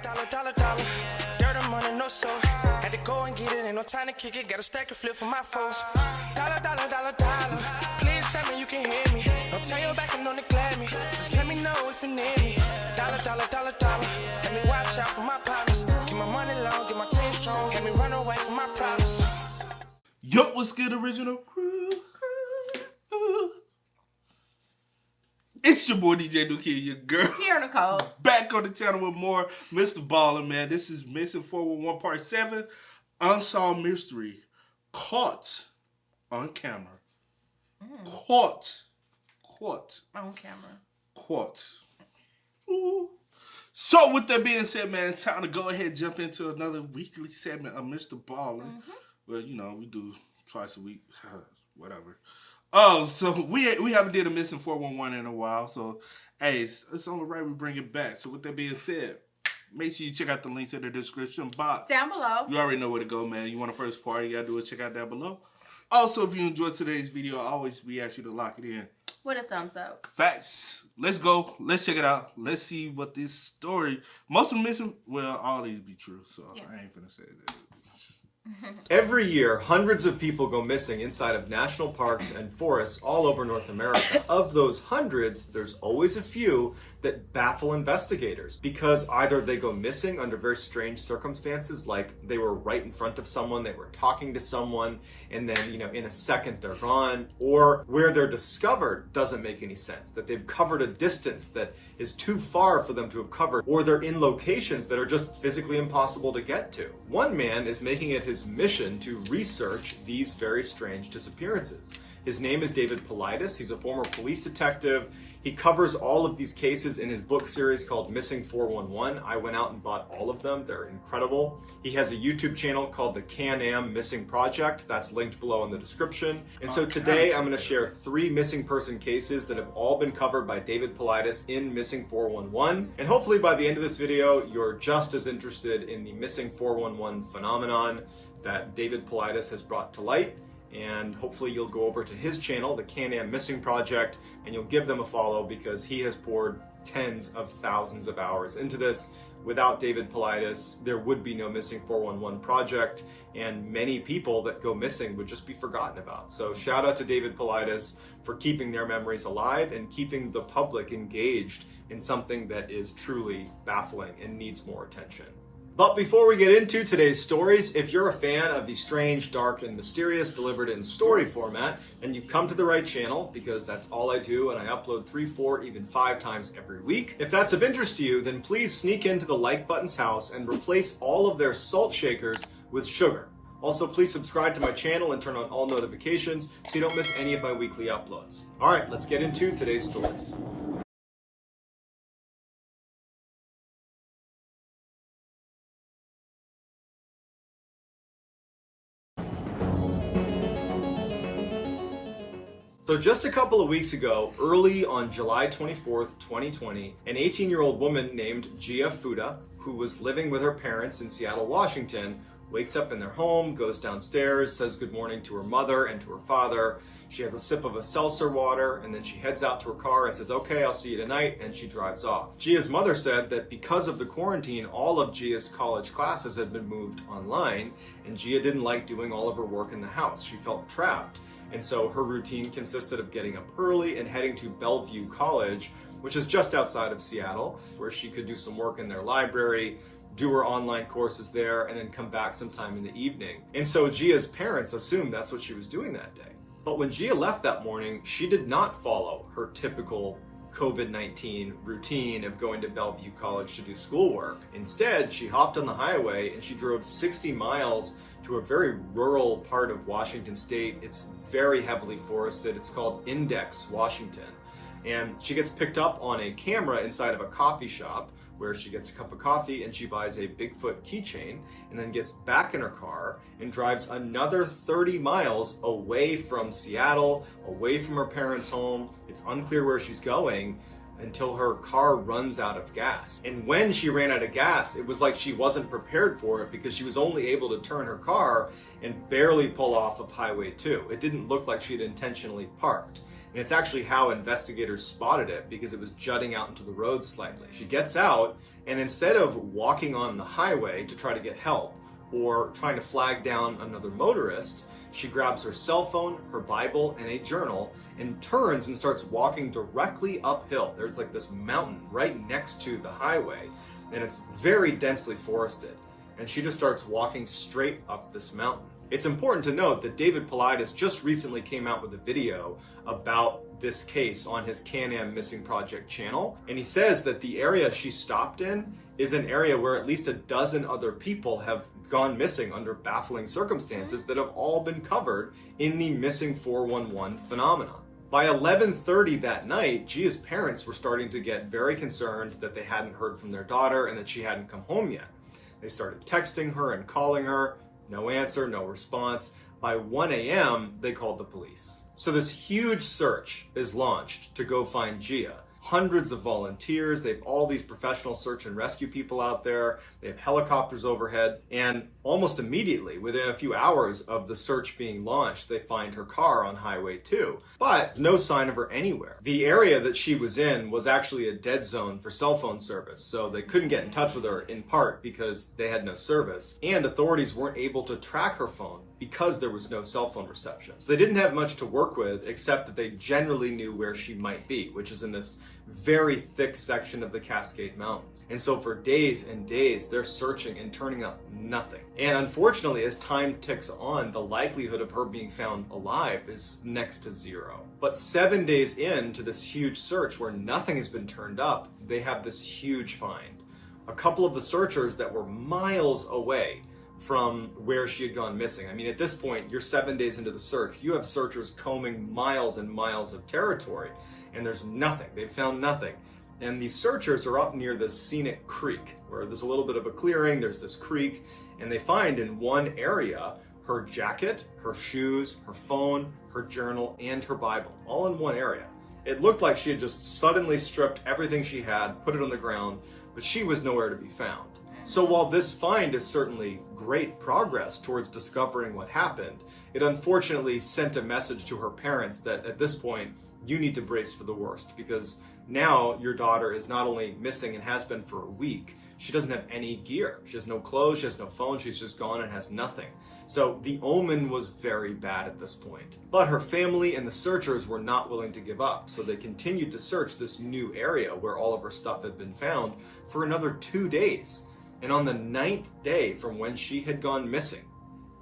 dollar. Dirt and money, no soul. Had to go and get it, ain't no time to kick it. Got a stack of flip for my foes. Dollar. Please tell me you can hear me. Don't turn your back and don't neglect me. Just let me know if you need me. Dollar. Let me watch out for my partners. Keep my money long, get my team strong. Let me run away from my problems. Yo, what's good, original crew? It's your boy DJ New Kid, your girl. It's here, Nicole. Back on the channel with more Mr. Ballen, man. This is Missing 411 Part 7, Unsolved Mystery. Caught on camera. Caught. On camera. Caught. Ooh. So, with that being said, man, it's time to go ahead and jump into another weekly segment of Mr. Ballen. Well, you know, we do twice a week. Whatever. Oh, so we haven't did a Missing 411 in a while. So, hey, it's only right we bring it back. So, with that being said, make sure you check out the links in the description box. Down below. You already know where to go, man. You want a first party, you got to do it. Check out down below. Also, if you enjoyed today's video, we ask you to lock it in with a thumbs up. Facts. Let's go. Let's check it out. Let's see what this story. Most of them missing. Well, all these be true, so yeah. I ain't finna say that. Every year, hundreds of people go missing inside of national parks and forests all over North America. Of those hundreds, there's always a few that baffle investigators because either they go missing under very strange circumstances, like they were right in front of someone, they were talking to someone, and then, in a second they're gone, or where they're discovered doesn't make any sense, that they've covered a distance that is too far for them to have covered, or they're in locations that are just physically impossible to get to. One man is making it his mission to research these very strange disappearances. His name is David Paulides. He's a former police detective. He covers all of these cases in his book series called Missing 411. I went out and bought all of them. They're incredible. He has a YouTube channel called the Can-Am Missing Project. That's linked below in the description. And so today I'm going to share 3 missing person cases that have all been covered by David Paulides in Missing 411. And hopefully by the end of this video, you're just as interested in the Missing 411 phenomenon that David Paulides has brought to light. And hopefully you'll go over to his channel, the Can-Am Missing Project, and you'll give them a follow because he has poured tens of thousands of hours into this. Without David Paulides, there would be no Missing 411 project, and many people that go missing would just be forgotten about. So shout out to David Paulides for keeping their memories alive and keeping the public engaged in something that is truly baffling and needs more attention. But before we get into today's stories, if you're a fan of the strange, dark, and mysterious delivered in story format, then you've come to the right channel because that's all I do, and I upload 3, 4, even 5 times every week. If that's of interest to you, then please sneak into the like button's house and replace all of their salt shakers with sugar. Also, please subscribe to my channel and turn on all notifications so you don't miss any of my weekly uploads. All right, let's get into today's stories. So just a couple of weeks ago, early on July 24th, 2020, an 18-year-old woman named Gia Fuda, who was living with her parents in Seattle, Washington, wakes up in their home, goes downstairs, says good morning to her mother and to her father. She has a sip of a seltzer water, and then she heads out to her car and says, okay, I'll see you tonight, and she drives off. Gia's mother said that because of the quarantine, all of Gia's college classes had been moved online, and Gia didn't like doing all of her work in the house. She felt trapped. And so her routine consisted of getting up early and heading to Bellevue College, which is just outside of Seattle, where she could do some work in their library, do her online courses there, and then come back sometime in the evening. And so Gia's parents assumed that's what she was doing that day. But when Gia left that morning, she did not follow her typical COVID-19 routine of going to Bellevue College to do schoolwork. Instead, she hopped on the highway and she drove 60 miles to a very rural part of Washington State. It's very heavily forested. It's called Index, Washington. And she gets picked up on a camera inside of a coffee shop where she gets a cup of coffee and she buys a Bigfoot keychain and then gets back in her car and drives another 30 miles away from Seattle, away from her parents' home. It's unclear where she's going until her car runs out of gas. And when she ran out of gas, it was like she wasn't prepared for it because she was only able to turn her car and barely pull off of Highway 2. It didn't look like she'd intentionally parked. And it's actually how investigators spotted it, because it was jutting out into the road slightly. She gets out, and instead of walking on the highway to try to get help or trying to flag down another motorist, she grabs her cell phone, her Bible, and a journal, and turns and starts walking directly uphill. There's like this mountain right next to the highway, and it's very densely forested. And she just starts walking straight up this mountain. It's important to note that David Paulides just recently came out with a video about this case on his Can-Am Missing Project channel, and he says that the area she stopped in is an area where at least a dozen other people have gone missing under baffling circumstances that have all been covered in the Missing 411 phenomenon. By 11:30 that night, Gia's parents were starting to get very concerned that they hadn't heard from their daughter and that she hadn't come home yet. They started texting her and calling her. No answer, no response. By 1 a.m., they called the police. So this huge search is launched to go find Gia. Hundreds of volunteers, they have all these professional search and rescue people out there, they have helicopters overhead, and almost immediately, within a few hours of the search being launched, they find her car on Highway 2. But no sign of her anywhere. The area that she was in was actually a dead zone for cell phone service, so they couldn't get in touch with her, in part because they had no service, and authorities weren't able to track her phone because there was no cell phone reception. So they didn't have much to work with, except that they generally knew where she might be, which is in this very thick section of the Cascade Mountains. And so for days and days, they're searching and turning up nothing. And unfortunately, as time ticks on, the likelihood of her being found alive is next to zero. But 7 days into this huge search where nothing has been turned up, they have this huge find. A couple of the searchers that were miles away from where she had gone missing. I mean, at this point, you're 7 days into the search. You have searchers combing miles and miles of territory, and there's nothing. They've found nothing. And these searchers are up near this scenic creek, where there's a little bit of a clearing, there's this creek, and they find in one area her jacket, her shoes, her phone, her journal, and her Bible, all in one area. It looked like she had just suddenly stripped everything she had, put it on the ground, but she was nowhere to be found. So while this find is certainly great progress towards discovering what happened, it unfortunately sent a message to her parents that at this point, you need to brace for the worst, because now your daughter is not only missing and has been for a week, she doesn't have any gear. She has no clothes, she has no phone, she's just gone and has nothing. So the omen was very bad at this point. But her family and the searchers were not willing to give up, so they continued to search this new area where all of her stuff had been found for another 2 days. And on the 9th day from when she had gone missing,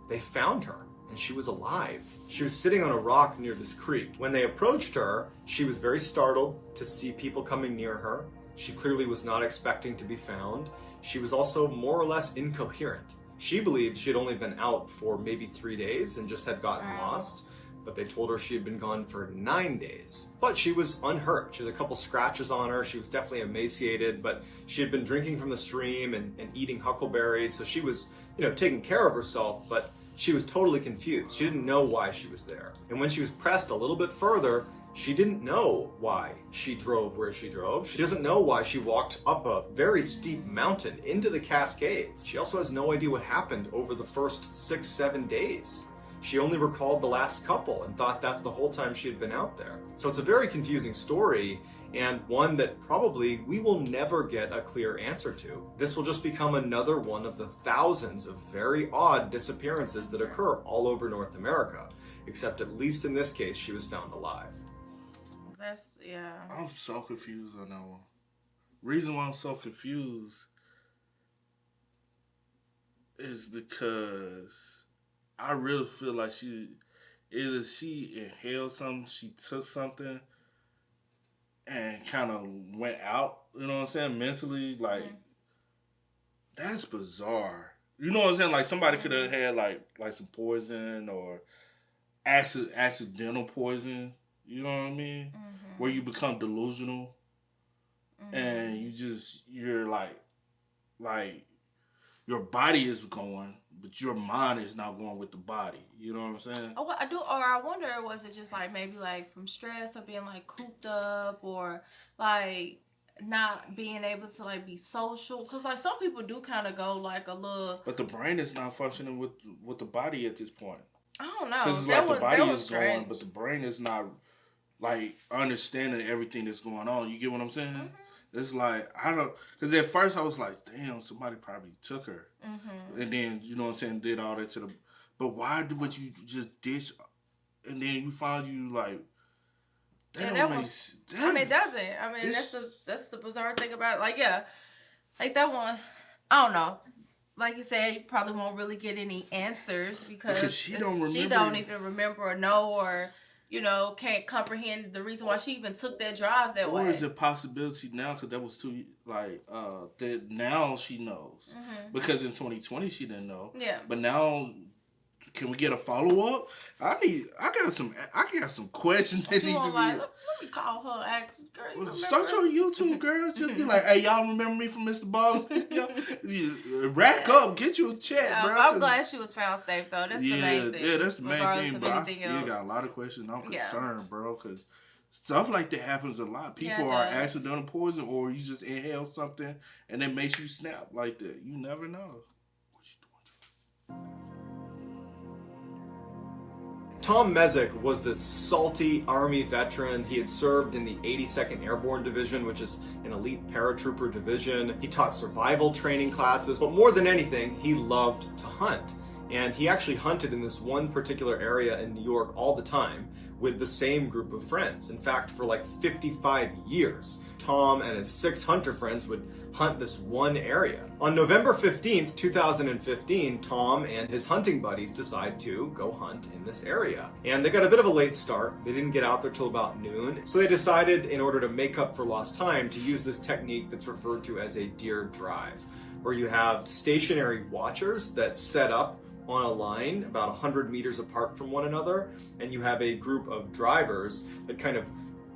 they found her, and she was alive. She was sitting on a rock near this creek. When they approached her, she was very startled to see people coming near her. She clearly was not expecting to be found. She was also more or less incoherent. She believed she had only been out for maybe 3 days and just had gotten lost. But they told her she had been gone for 9 days. But she was unhurt. She had a couple scratches on her. She was definitely emaciated, but she had been drinking from the stream and eating huckleberries. So she was, taking care of herself, but she was totally confused. She didn't know why she was there. And when she was pressed a little bit further, she didn't know why she drove where she drove. She doesn't know why she walked up a very steep mountain into the Cascades. She also has no idea what happened over the first 6-7 days. She only recalled the last couple and thought that's the whole time she had been out there. So it's a very confusing story, and one that probably we will never get a clear answer to. This will just become another one of the thousands of very odd disappearances that occur all over North America, except at least in this case, she was found alive. I'm so confused on that one. Reason why I'm so confused is because I really feel like she inhaled something, she took something, and kind of went out, you know what I'm saying, mentally, like, that's bizarre. You know what I'm saying? Like, somebody could have had, like some poison or accidental poison, you know what I mean? Mm-hmm. Where you become delusional, and you're like, your body is going, but your mind is not going with the body. You know what I'm saying? Oh, I wonder, was it just like maybe like from stress or being like cooped up or like not being able to like be social? Because like some people do kind of go like a little. But the brain is not functioning with the body at this point. I don't know. Because it's like the body is going, but the brain is not like understanding everything that's going on. You get what I'm saying? It's like I don't, because at first I was like, damn, somebody probably took her, and then you know what I'm saying, did all that to the. But why would you just ditch, and then you find you like. That don't make sense. I mean, it doesn't. I mean, that's the bizarre thing about it. Like, yeah, like that one. I don't know. Like you said, you probably won't really get any answers because she don't remember. She don't even remember or know or can't comprehend the reason why she even took that drive that way. Or is it a possibility now because that was too that now she knows because in 2020 she didn't know. Yeah. But now. Can we get a follow up? I got some questions that need to be. Let me call her. Ask girl. Start your YouTube, girl. Just be like, hey, y'all remember me from Mr. Ballen? Rack up, get you a check, bro. I'm glad she was found safe though. That's the main thing. Yeah, that's the main thing. But I still got a lot of questions. I'm concerned, bro, because stuff like that happens a lot. People are accidental poison, or you just inhale something and it makes you snap like that. You never know. Tom Mesick was this salty Army veteran. He had served in the 82nd Airborne Division, which is an elite paratrooper division. He taught survival training classes, but more than anything, he loved to hunt. And he actually hunted in this one particular area in New York all the time with the same group of friends. In fact, for like 55 years, Tom and his 6 hunter friends would hunt this one area. On November 15th, 2015, Tom and his hunting buddies decide to go hunt in this area. And they got a bit of a late start. They didn't get out there till about noon. So they decided, in order to make up for lost time, to use this technique that's referred to as a deer drive, where you have stationary watchers that set up on a line about 100 meters apart from one another, and you have a group of drivers that kind of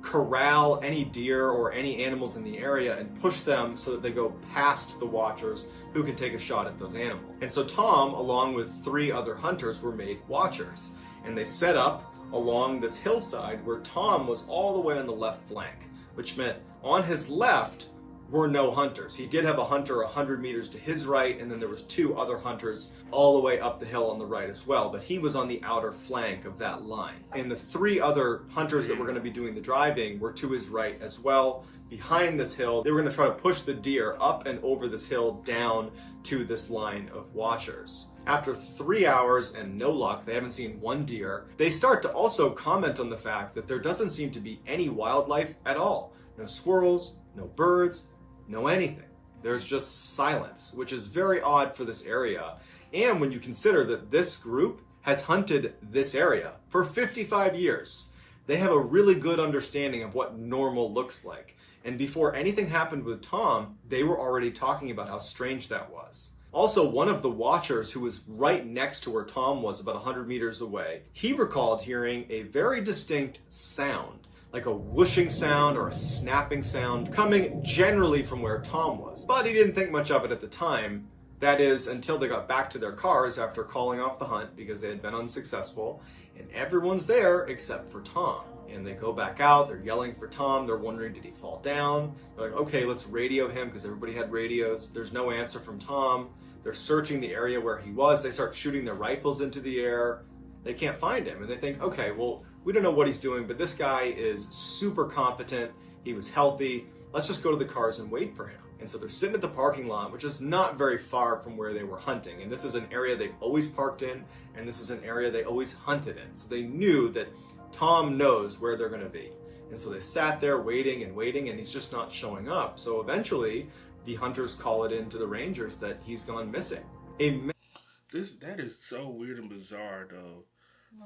corral any deer or any animals in the area and push them so that they go past the watchers who can take a shot at those animals. And so Tom, along with 3 other hunters, were made watchers, and they set up along this hillside where Tom was all the way on the left flank, which meant on his left were no hunters. He did have a hunter 100 meters to his right, and then there was 2 other hunters all the way up the hill on the right as well, but he was on the outer flank of that line. And the 3 other hunters that were going to be doing the driving were to his right as well. Behind this hill, they were going to try to push the deer up and over this hill down to this line of watchers. After 3 hours and no luck, they haven't seen one deer, they start to also comment on the fact that there doesn't seem to be any wildlife at all. No squirrels, no birds, no anything. There's just silence, which is very odd for this area. And when you consider that this group has hunted this area for 55 years, they have a really good understanding of what normal looks like. And before anything happened with Tom, they were already talking about how strange that was. Also, one of the watchers who was right next to where Tom was, about 100 meters away, he recalled hearing a very distinct sound, like a whooshing sound or a snapping sound, coming generally from where Tom was. But he didn't think much of it at the time. That is, until they got back to their cars after calling off the hunt because they had been unsuccessful, and everyone's there except for Tom. And they go back out, they're yelling for Tom, they're wondering, did he fall down? They're like, okay, let's radio him, because everybody had radios. There's no answer from Tom. They're searching the area where he was. They start shooting their rifles into the air. They can't find him, and they think, okay, well, we don't know what he's doing, but this guy is super competent. He was healthy. Let's just go to the cars and wait for him. And so they're sitting at the parking lot, which is not very far from where they were hunting. And this is an area they always parked in, and this is an area they always hunted in. So they knew that Tom knows where they're going to be. And so they sat there waiting, and he's just not showing up. So eventually, the hunters call it in to the rangers that he's gone missing. That is so weird and bizarre, though.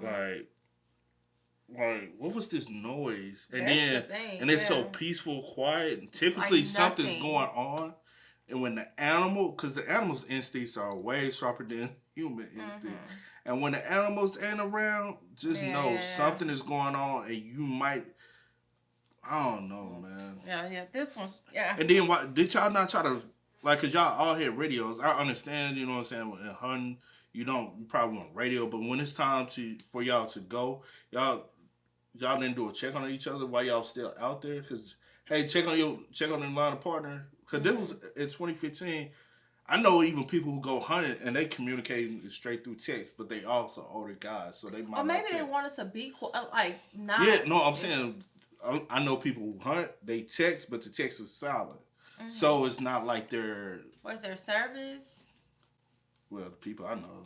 Like, what was this noise? And That's then, the thing, and it's so peaceful, quiet. And typically, like something's going on. And when the animal, because the animal's instincts are way sharper than human instinct. And when the animals ain't around, just know something is going on, and you might. I don't know, man. Yeah. This one's And then, did y'all not try to, like, cause y'all all had radios. I understand, you know what I'm saying. In hunting, you probably want radio, but when it's time for y'all to go, y'all didn't do a check on each other while y'all still out there. Cause hey, check on the line of partner. Cause this was in 2015. I know even people who go hunting and they communicate straight through text, but they also older guys, so they might. Or maybe not they text. want us to be like not. Yeah, no, I'm saying I know people who hunt. They text, but the text is silent, so it's not like they're. Was there service? Well, the people I know,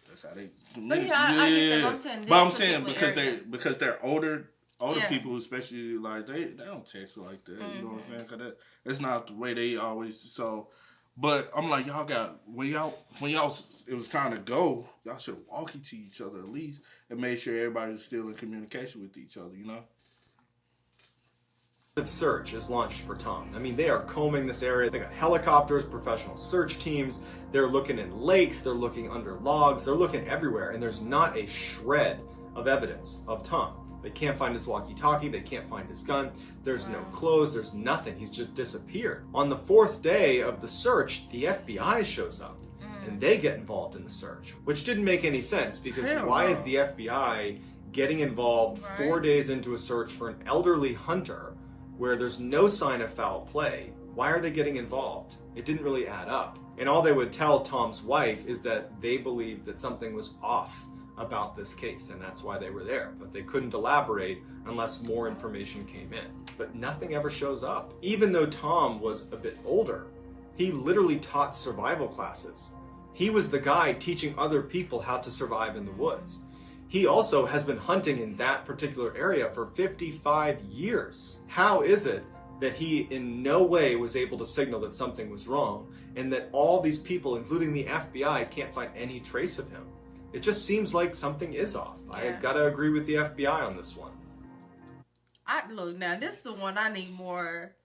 that's how they. But yeah, I get that. I'm saying this but I'm saying area. because they're older Yeah. people, especially like they don't text like that. You know what I'm saying? Cause that's not the way they always. So, but I'm like y'all got when y'all it was time to go, y'all should have walked to each other at least and made sure everybody was still in communication with each other. You know. Search is launched for Tom. I mean, they are combing this area. They got helicopters, professional search teams. They're looking in lakes. They're looking under logs. They're looking everywhere, and there's not a shred of evidence of Tom. They can't find his walkie-talkie. They can't find his gun. There's no clothes. There's nothing. He's just disappeared. On the 4th day of the search, the FBI shows up, and they get involved in the search, which didn't make any sense because why is the FBI getting involved 4 days into a search for an elderly hunter where there's no sign of foul play? Why are they getting involved? It didn't really add up. And all they would tell Tom's wife is that they believed that something was off about this case, and that's why they were there. But they couldn't elaborate unless more information came in. But nothing ever shows up. Even though Tom was a bit older, he literally taught survival classes. He was the guy teaching other people how to survive in the woods. He also has been hunting in that particular area for 55 years. How is it that he in no way was able to signal that something was wrong and that all these people, including the FBI, can't find any trace of him? It just seems like something is off. Yeah. I gotta agree with the FBI on this one. Look, now this is the one I need more.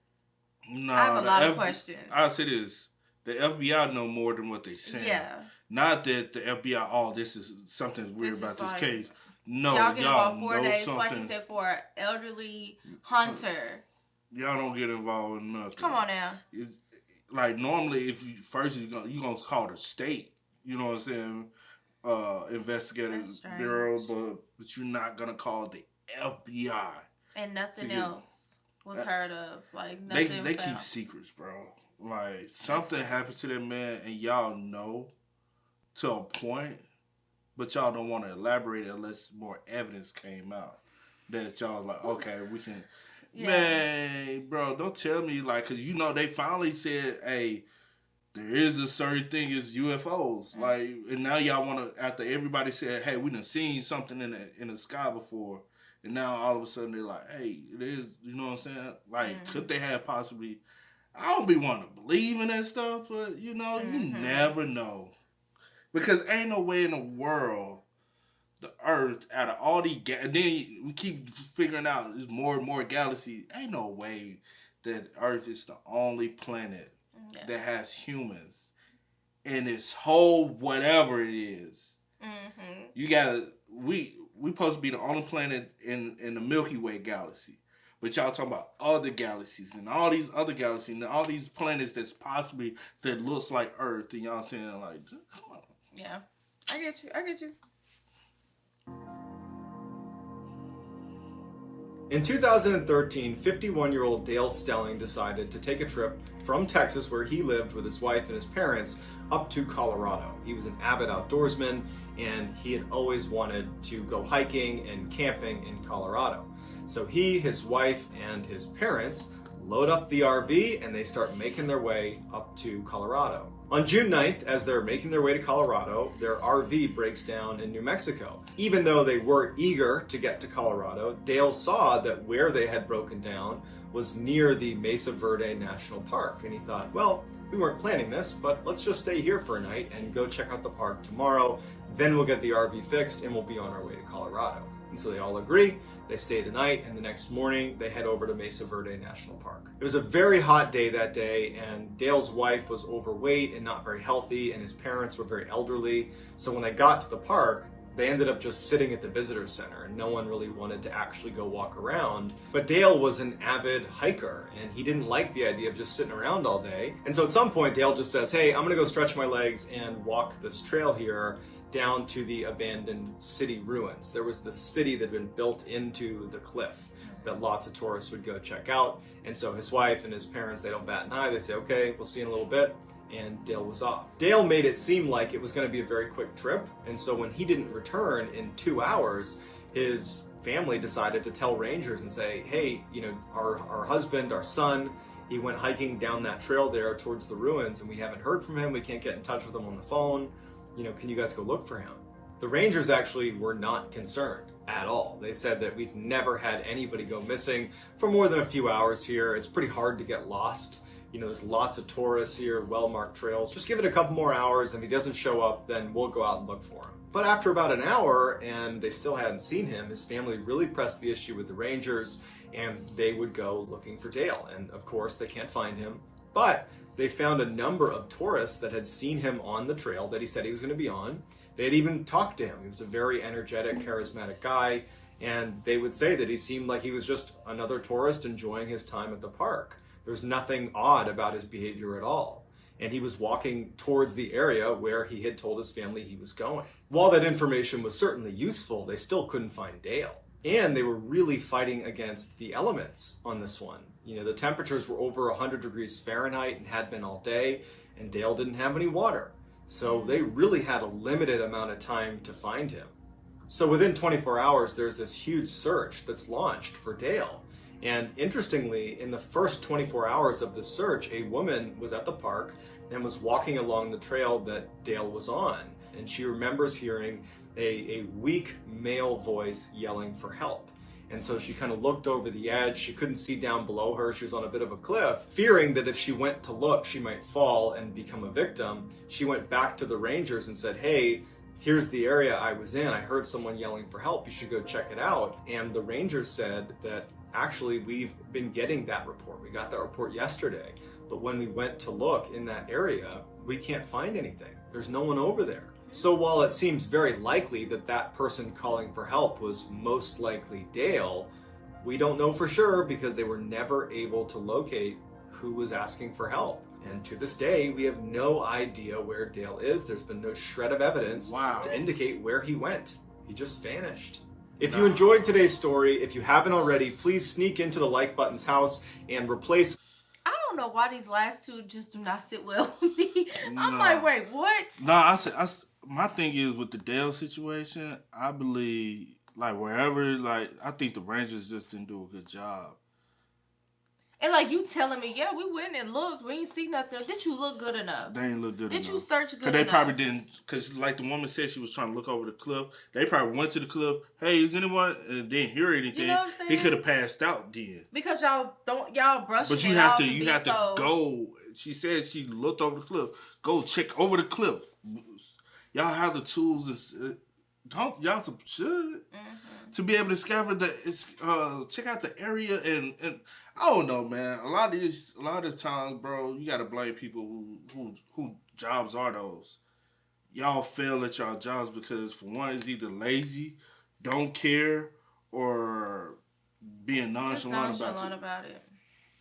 No, I have a lot of questions. I'll say this. The FBI know more than what they say. Yeah. Not that the FBI, this is something's weird This about is this like- case. No, Y'all get y'all involved 4 know days, something. like you said, for an elderly hunter. Y'all don't get involved in nothing. Come on now. It's, like normally, if you first you're gonna call the state. You know what I'm saying? Investigative That's strange. bureau, but you're not gonna call the FBI. And nothing See, else was heard of. Like nothing. They found. keep secrets, bro. Like something happened to that man, and y'all know to a point, but y'all don't want to elaborate unless more evidence came out. That y'all like, okay, we can. Yeah. Man, bro, don't tell me like, cause you know they finally said, hey, there is a certain thing as UFOs, like, and now y'all want to. After everybody said, hey, we done seen something in the sky before. And now all of a sudden they're like, hey, it is, you know what I'm saying? Like, could they have possibly, I don't be wanting to believe in that stuff, but, you know, you never know. Because ain't no way in the world the Earth, out of all these, and then we keep figuring out there's more and more galaxies, ain't no way that Earth is the only planet that has humans in its whole whatever it is. You gotta, we supposed to be the only planet in the Milky Way galaxy. But y'all talking about other galaxies and all these other galaxies and all these planets that's possibly that looks like Earth, and y'all saying like, come on. Yeah. I get you. In 2013, 51-year-old Dale Stelling decided to take a trip from Texas, where he lived with his wife and his parents, up to Colorado. He was an avid outdoorsman, and he had always wanted to go hiking and camping in Colorado. So he, his wife, and his parents load up the RV and they start making their way up to Colorado. On June 9th, as they're making their way to Colorado, their RV breaks down in New Mexico. Even though they weren't eager to get to Colorado, Dale saw that where they had broken down was near the Mesa Verde National Park. And he thought, well, we weren't planning this, but let's just stay here for a night and go check out the park tomorrow. Then we'll get the RV fixed and we'll be on our way to Colorado. And so they all agree. They stay the night, and the next morning they head over to Mesa Verde National Park. It was a very hot day that day, and Dale's wife was overweight and not very healthy, and his parents were very elderly. So when they got to the park, they ended up just sitting at the visitor center, and no one really wanted to actually go walk around. But Dale was an avid hiker, and he didn't like the idea of just sitting around all day. And so at some point, Dale just says, hey, I'm gonna go stretch my legs and walk this trail here down to the abandoned city ruins. There was this city that had been built into the cliff that lots of tourists would go check out. And so his wife and his parents, they don't bat an eye. They say, okay, we'll see you in a little bit. and Dale was off. Dale made it seem like it was going to be a very quick trip, and so when he didn't return in 2 hours, his family decided to tell rangers and say, hey, our husband, our son, he went hiking down that trail there towards the ruins, and we haven't heard from him. We can't get in touch with him on the phone. Can you guys go look for him? The rangers actually were not concerned at all. They said that we've never had anybody go missing for more than a few hours here. It's pretty hard to get lost. There's lots of tourists here, well-marked trails. Just give it a couple more hours, and if he doesn't show up, then we'll go out and look for him. But after about an hour, and they still hadn't seen him, his family really pressed the issue with the rangers, and they would go looking for Dale. And of course, they can't find him. But they found a number of tourists that had seen him on the trail that he said he was going to be on. They had even talked to him. He was a very energetic, charismatic guy, and they would say that he seemed like he was just another tourist enjoying his time at the park. There's nothing odd about his behavior at all. And he was walking towards the area where he had told his family he was going. While that information was certainly useful, they still couldn't find Dale. And they were really fighting against the elements on this one. The temperatures were over 100 degrees Fahrenheit and had been all day, and Dale didn't have any water. So they really had a limited amount of time to find him. So within 24 hours, there's this huge search that's launched for Dale. And interestingly, in the first 24 hours of the search, a woman was at the park and was walking along the trail that Dale was on. And she remembers hearing a weak male voice yelling for help. And so she kind of looked over the edge. She couldn't see down below her. She was on a bit of a cliff. Fearing that if she went to look, she might fall and become a victim, she went back to the rangers and said, hey, here's the area I was in. I heard someone yelling for help. You should go check it out. And the rangers said that actually we've been getting that report. We got that report yesterday. But when we went to look in that area, we can't find anything. There's no one over there. So while it seems very likely that that person calling for help was most likely Dale, we don't know for sure because they were never able to locate who was asking for help. And to this day, we have no idea where Dale is. There's been no shred of evidence to indicate where he went. He just vanished. If you enjoyed today's story, if you haven't already, please sneak into the like button's house and replace... I don't know why these last two just do not sit well with me. I'm like, wait, what? My thing is with the Dale situation, I believe, wherever, I think the Rangers just didn't do a good job. And you telling me, yeah, we went and looked, we ain't see nothing. Did you look good enough? They ain't look good enough. Did you search good enough? Because they probably didn't, because the woman said she was trying to look over the cliff. They probably went to the cliff, hey, is anyone, and didn't hear anything. You know what I'm saying? He could have passed out then. Because y'all brush But you have to go. She said she looked over the cliff. Go check over the cliff. Y'all have the tools to be able to discover check out the area and I don't know, man. A lot of the times, bro, you gotta blame people who jobs are those. Y'all fail at y'all jobs because for one, it's either lazy, don't care, or being nonchalant about it.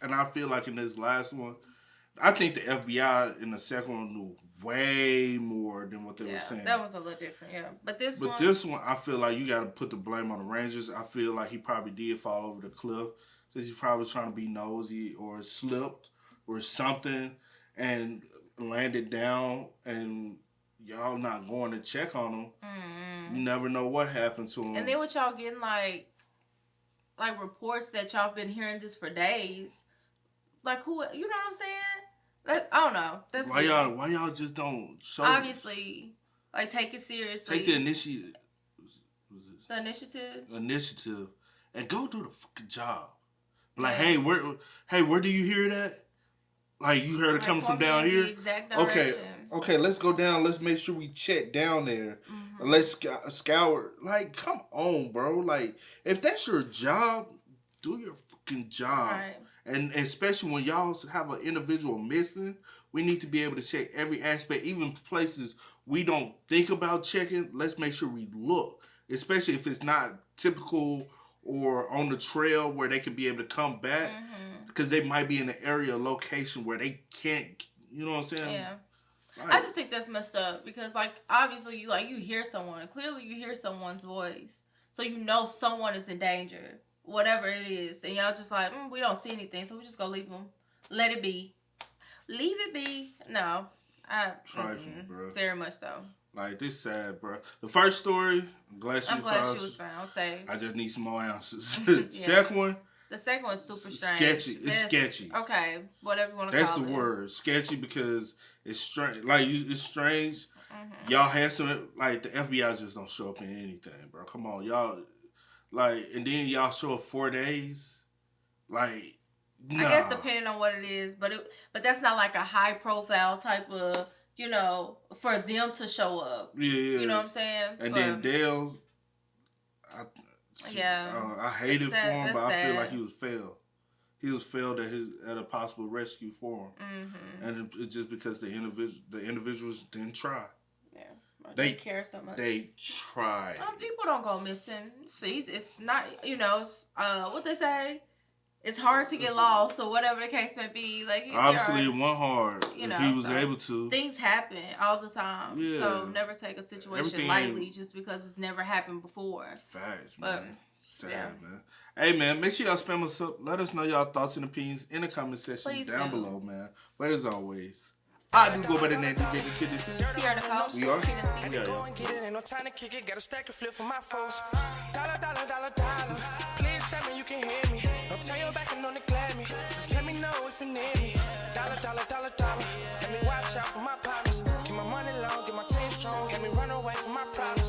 And I feel like in this last one, I think the FBI in the second one knew way more than what they were saying. That was a little different, yeah. But this one, I feel like you got to put the blame on the Rangers. I feel like he probably did fall over the cliff because he probably was trying to be nosy or slipped or something and landed down, and y'all not going to check on him. Mm-hmm. You never know what happened to him. And then with y'all getting like reports that y'all been hearing this for days. Who, you know what I'm saying? I don't know. That's why y'all just don't show. Obviously, take it seriously. Take the initiative. The initiative. Initiative, and go do the fucking job. Hey, where do you hear that? You heard it coming from down here. Exact direction. Okay, let's go down. Let's make sure we check down there. Mm-hmm. And let's scour. Come on, bro. If that's your job, do your fucking job. Right. And especially when y'all have an individual missing, we need to be able to check every aspect, even places we don't think about checking. Let's make sure we look, especially if it's not typical or on the trail where they can be able to come back, because they might be in an area, location where they can't, you know what I'm saying? Yeah. I just think that's messed up because, obviously, you hear someone. Clearly, you hear someone's voice. So you know someone is in danger. Whatever it is, and y'all just we don't see anything, so we just gonna leave them. Let it be. Leave it be. No. Trifling, bro. Very much so. Like, this sad, bro. The first story, I'm glad she was found. Safe. I just need some more answers. Yeah. Second one, the second one's super strange. Sketchy. It's sketchy. Okay, whatever you want to call it. That's the word. Sketchy because it's strange. Like, it's strange. Y'all had some, like, the FBI just don't show up in anything, bro. Come on, y'all. Like, and then y'all show up 4 days. Like, nah. I guess depending on what it is, but that's not like a high profile type of, you know, for them to show up. Yeah. You know what I'm saying? And then Dale's, I hated for him, but I feel like he was failed. He was failed at a possible rescue for him, and it's just because the individuals didn't try. Yeah, they care so much. They tried. People don't go missing. See, it's not, you know, it's, what they say. It's hard to get lost, so whatever the case may be, like obviously it wasn't hard. You know, if he was able to. Things happen all the time, yeah. So never take a situation lightly just because it's never happened before. Facts, man. Sad, man. Hey, man, make sure y'all spam us up. Let us know y'all thoughts and opinions in the comment section down below, man. But as always, I do go by the name DJ the Kid. This is Sierra Nicole. We are. Go and get it, ain't no time to kick it. Got a stack of flip for my folks. Dollar, dollar, dollar, dollar. Please tell me you can hear me. Don't turn your back and don't neglect me. Just let me know if you need me. Dollar, dollar, dollar, dollar. Let me watch out for my partners. Keep my money long, get my team strong. Let me run away from my problems.